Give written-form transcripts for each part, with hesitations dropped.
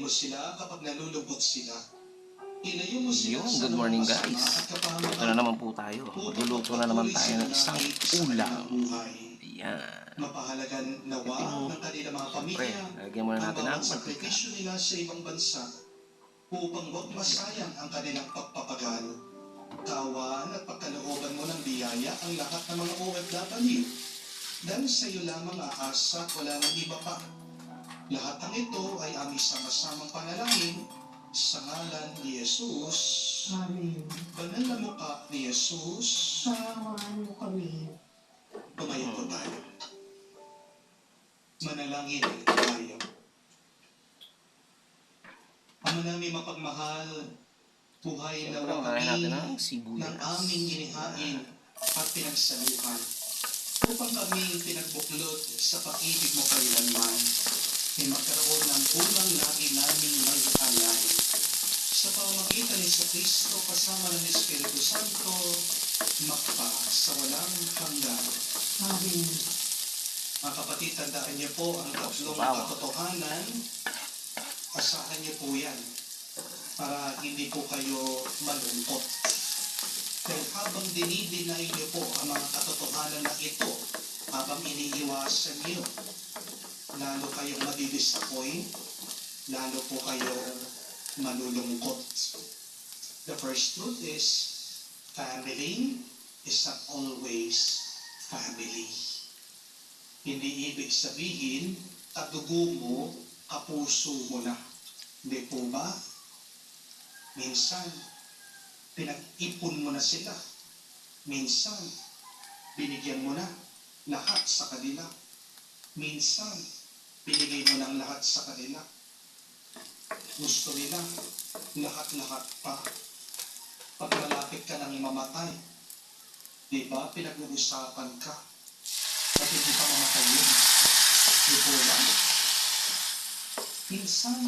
mo sila kapag nalulungkot sila. Ilayo mo sila Yun, sa good morning masama guys. at kapahamakan. Ito na naman po tayo. Magluluto na naman tayo ng isang ulam. Ayan. Mapahalagan nawa ng kanilang mga Siyempre, pamilya lagyan muna natin ang ang bawat mantika. sakripisyo nila sa ibang bansa upang huwag masayang ang kanilang pagpapagal. Kawan at pagkalooban mo ng biyaya ang lahat ng mga OFW. Dahil sa iyo lamang aasa at wala ng iba pa. Lahat ng ito ay aming sama-samang panalangin sa ngalan ni Jesus. Amen. Banal na mukha ni Jesus. Pangawaan mo kami. Tumayo po tayo. Manalangin tayo. Ama namin mapagmahal, buhay na Siyempre, unahin natin kami ang ng sibuyas. aming ginihain at pinagsaluhan upang kami pinagbuklod sa pag-ibig mo kailanman ay magkaroon ng unang lagi naming may alay. Sa pamamagitan ni Kristo kasama ng Espiritu Santo, magpa sa walang hanggan. Amen. Mga kapatid, tandaan niyo po ang tatlong Wow. katotohanan. Asahan niyo po yan para hindi po kayo malungkot. Dahil habang dinidinay niyo po ang mga katotohanan na ito, habang iniiwasan niyo, lalo kayong madidisappoint, lalo po kayong malulungkot. The first truth is, family is not always family. Hindi ibig sabihin, kadugo mo, kapuso mo na. Hindi po ba? Minsan, pinag-ipon mo na sila. Minsan, binigyan mo na lahat sa kanila. Minsan, binigay mo ng lahat sa kanila. Gusto nila, lahat-lahat pa. Pag malapit ka nang mamatay, di ba pinag-uusapan ka? At hindi pa mamatay yun. Di po ba? Minsan,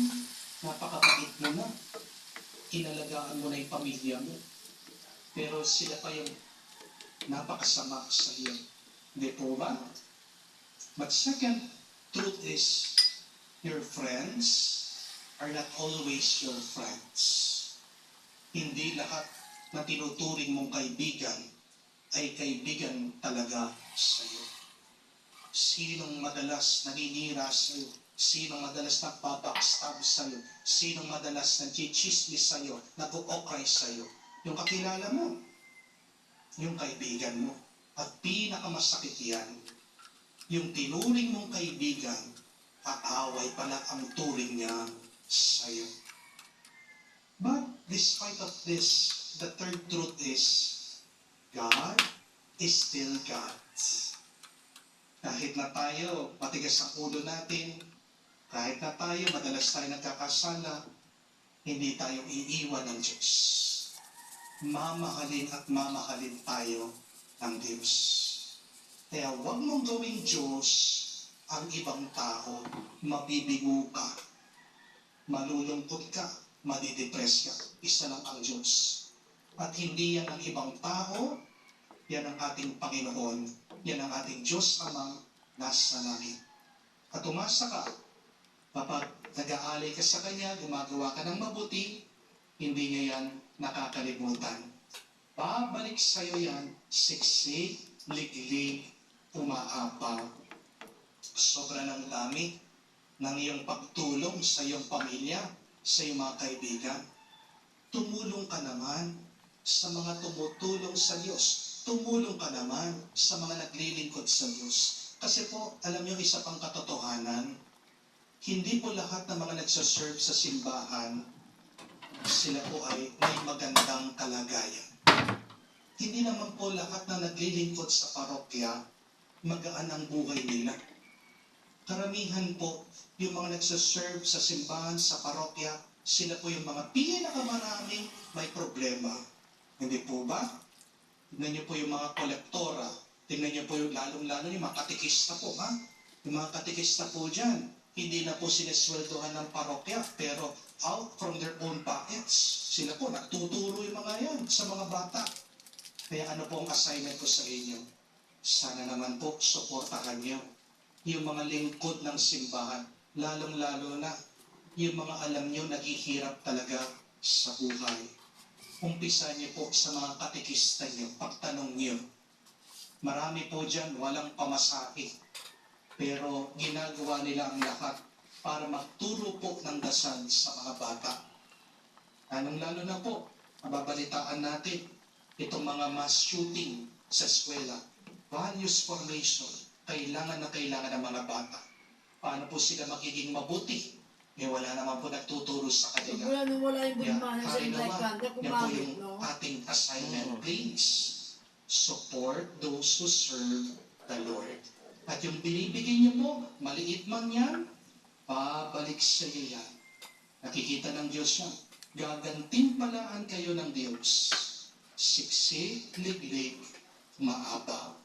napakapagit mo na. Inalagaan mo na yung pamilya mo. Pero sila pa yung napakasama sa iyo. Di po ba? But second truth is, your friends are not always your friends. Hindi lahat na tinuturing mong kaibigan ay kaibigan talaga sa iyo. Sinong madalas naninira sa iyo? Sinong madalas nagpabackstab sa iyo? Sinong madalas nagchichismis sa iyo? Nag-o-okray sa iyo? Yung kakilala mo, yung kaibigan mo. At pinakamasakit yan, yung tinuring mong kaibigan, aaway pala ang turing niya sa iyo. But despite of this, the third truth is, God is still God. Kahit na tayo, matigas ang ulo natin, kahit na tayo, madalas tayo nagkakasala, hindi tayo iiwan ng Diyos. Mamahalin at mamahalin tayo ng Diyos. Kaya huwag mong gawing Diyos ang ibang tao. Mabibigo ka, malulungkot ka, madidepress ka. Isa lang ang Diyos. At hindi yan ang ibang tao, yan ang ating Panginoon. Yan ang ating Diyos Amang nasa langit. At umasa ka, kapag nag-aalay ka sa Kanya, gumagawa ka ng mabuti, hindi niya yan nakakalimutan. Babalik sa iyo yan, siksik, liglig, umaapaw. Sobra ng dami ng iyong pagtulong sa iyong pamilya, sa iyong mga kaibigan. Tumulong ka naman sa mga tumutulong sa Diyos. Tumulong ka naman sa mga naglilingkod sa Diyos. Kasi po, alam niyo isa pang katotohanan, hindi po lahat ng mga nagsaserve sa simbahan, sila po ay may magandang kalagayan. Hindi naman po lahat na naglilingkod sa parokya, magaan ang buhay nila. Karamihan po, yung mga nagsaserve sa simbahan, sa parokya, sila po yung mga pinakamaraming may problema. Hindi po ba? Tingnan niyo po yung mga kolektora. Tingnan niyo po yung lalong-lalo yung mga katikista po, ha? Yung mga katikista po dyan, hindi na po sinesweldohan ng parokya, pero out from their own pockets. Sila po, nagtuturo yung mga yan sa mga bata. Kaya ano po ang assignment ko sa inyo? Sana naman po, suportahan niyo yung mga lingkod ng simbahan, lalong-lalo na yung mga alam nyo naghihirap talaga sa buhay. Umpisa niyo po sa mga katekista niyo, pagtanong niyo. Marami po dyan walang pamasahe, pero ginagawa nila ang lahat para magturo po ng dasal sa mga bata. Anong lalo na po, mababalitaan natin itong mga mass shooting sa eskwela. Values formation, kailangan na kailangan ng mga bata. Paano po sila magiging mabuti? Wala naman po nagtuturo sa kanila. Wala nung wala yung good Yeah, manners hari and like naman, conduct, yan po gumamit, yung no? ating assignment, please. Support those who serve the Lord. At yung binibigay niyo po, maliit man yan, babalik sa iyo yan. Nakikita ng Diyos yan. Gagantimpalaan kayo ng Diyos. Siksik, liglig, maabaw.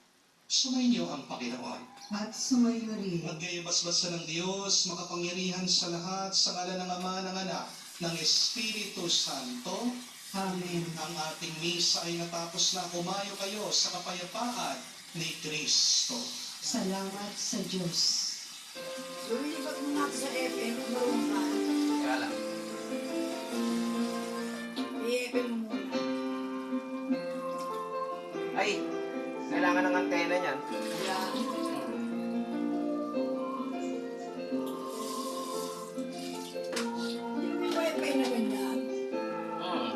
Sumainyo ang Panginoon. At sumayo rin. Magkayabas-basa ng Diyos, makapangyarihan sa lahat, sa ngalan ng Ama, ng Anak, ng Espiritu Santo. Amen. Ang ating misa ay natapos na. Umayo kayo sa kapayapaan ni Kristo. Salamat sa Diyos. Lumilipat mo natin sa FM, gawin ka. Kaya lang. I-FM mo muna. Ay, kailangan ng antena niyan. Yeah. Yung may wifi na ganyan. Hmm.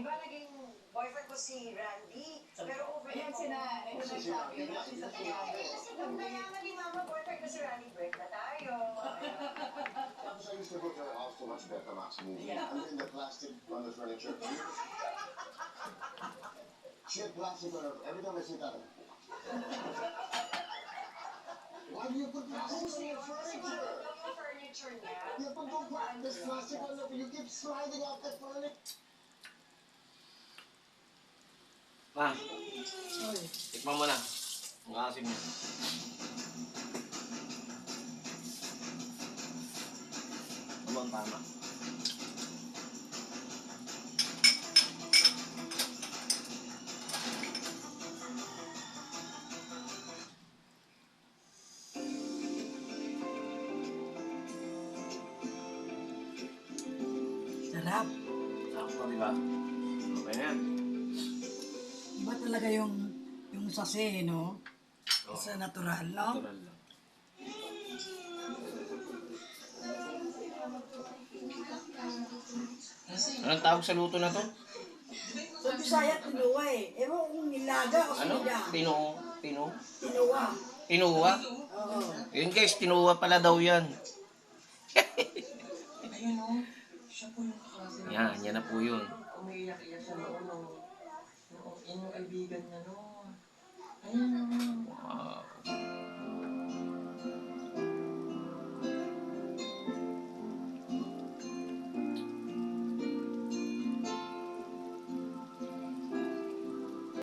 Di ba naging boyfriend ko si Randy? Pero over Ayan the sinasabi natin sa sinabi. Kasi pag nalaman ni Mama, boyfriend ko si Randy, break na tayo. Tapos I used to go to her house to watch Betamax movie. Yeah. And then the plastic on the furniture. She had plastic on her every time I sit down. Why do you put plastic on your Kasi furniture? mahal yung furniture niya. You put this plastic on the you keep sliding off the furniture. Ma, tikman mo na. Ang asim niya. Ano ang tama? Sarap. Sakto, di ba? Okay na yan. Iba talaga yung sase, no? Oh, Sa natural, no? natural lang. Anong tawag sa luto na to? Sa Bisaya, tinuwa eh. Ewan ko kung nilaga o Ano? sinigang. Tinuwa? Tinuwa. Tinuwa? Oo. Yun guys, tinuwa pala daw yan. Ayun o. Siya po yung kaklase. Yan na po yun. Umiiyak-iyak siya noon o. Yung kaibigan niya no. Ayun o. Wow.